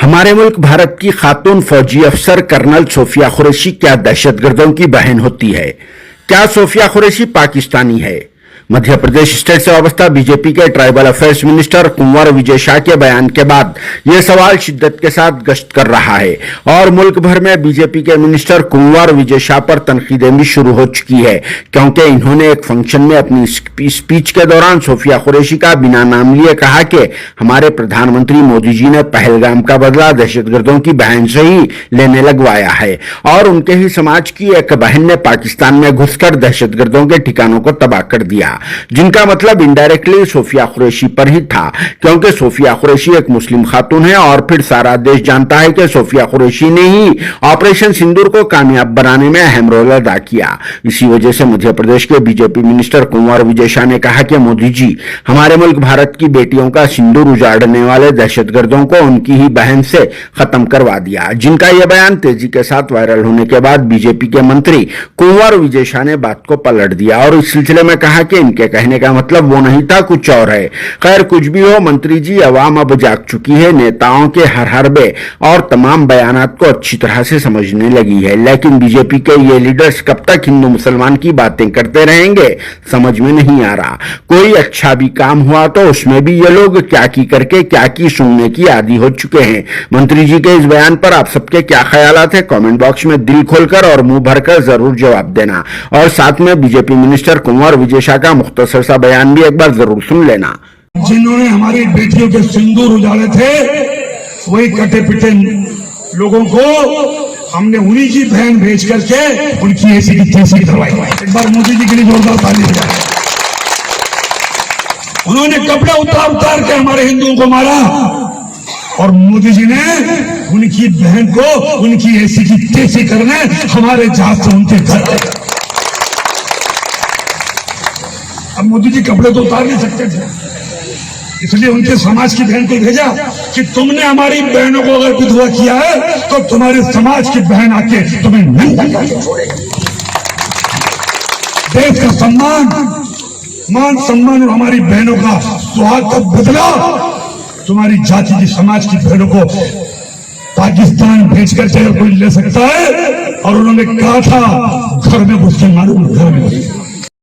हमारे मुल्क भारत की खातून फौजी अफसर कर्नल सोफिया कुरैशी क्या दहशतगर्दों की बहन होती है? क्या सोफिया कुरैशी पाकिस्तानी है? मध्य प्रदेश स्टेट से वाबस्ता बीजेपी के tribal affairs minister Kunwar Vijay Shah के बयान के बाद यह सवाल शिद्दत के साथ गश्त कर रहा है और मुल्क भर में बीजेपी के मिनिस्टर कुंवर विजय शाह पर तनकीदें भी शुरू हो चुकी है, क्योंकि इन्होंने एक फंक्शन में अपनी स्पीच के दौरान सोफिया कुरैशी का बिना नाम लिए कहा कि हमारे प्रधानमंत्री मोदी जी ने पहलगाम का बदला दहशतगर्दों की बहन से ही लेने लगवाया है और उनके ही समाज की एक बहन ने पाकिस्तान में घुसकर दहशतगर्दों के ठिकानों को तबाह कर दिया, जिनका मतलब इनडायरेक्टली सोफिया कुरैशी पर ही था, क्योंकि सोफिया कुरैशी एक मुस्लिम खातून है और फिर सारा देश जानता है कि सोफिया कुरैशी ने ही ऑपरेशन सिंदूर को कामयाब बनाने में अहम रोल अदा किया। इसी वजह से मध्य प्रदेश के बीजेपी मिनिस्टर कुंवर विजय शाह ने कहा कि मोदी जी हमारे मुल्क भारत की बेटियों का सिंदूर उजाड़ने वाले दहशतगर्दों को उनकी ही बहन से खत्म करवा दिया। जिनका यह बयान तेजी के साथ वायरल होने के बाद बीजेपी के मंत्री कुंवर विजय शाह ने बात को पलट दिया और इस सिलसिले में कहा कि इनके कहने का मतलब वो नहीं था, कुछ और है। खैर कुछ भी हो, मंत्री जी, अवाम अब जाग चुकी है, नेताओं के हर हरबे और तमाम बयानात को अच्छी तरह से समझने लगी है, लेकिन बीजेपी के ये लीडर्स कब तक हिंदू मुसलमान की बातें करते रहेंगे, समझ में नहीं आ रहा। कोई अच्छा भी काम हुआ तो उसमें भी ये लोग क्या की करके क्या की सुनने की आदी हो चुके हैं। मंत्री जी के इस बयान पर आप सबके क्या ख्यालात है? कमेंट बॉक्स में दिल खोलकर और मुंह भरकर जरूर जवाब देना और साथ में बीजेपी मिनिस्टर कुंवर विजय शाह का मुख्तसर सा बयान भी एक बार जरूर सुन लेना। जिन्होंने हमारी बेटियों के सिंदूर उजाड़े थे, वही कटे पिटे लोगों को हमने उन्हीं की बहन भेज करके उनकी ऐसी की तैसी करवाई। एक बार मोदी जी के लिए जोरदार ताली बजाएं। उन्होंने कपड़े उतार उतार के हमारे हिंदुओं को मारा और मोदी जी ने उनकी बहन को उनकी ऐसी की तैसी करने हमारे जहाज से उनके घर। अब मोदी जी कपड़े तो उतार नहीं सकते थे, इसलिए उनके समाज की बहन को भेजा कि तुमने हमारी बहनों को अगर विधवा किया है तो तुम्हारे समाज की बहन आके तुम्हें नंगा करके छोड़ेगी। देश का सम्मान, मान सम्मान और हमारी बहनों का सुहाग का बदला तुम्हारी जाति की समाज की बहनों को पाकिस्तान भेज करके कोई ले सकता है। और उन्होंने कहा था घर में घुस के मालूम, घर में घुस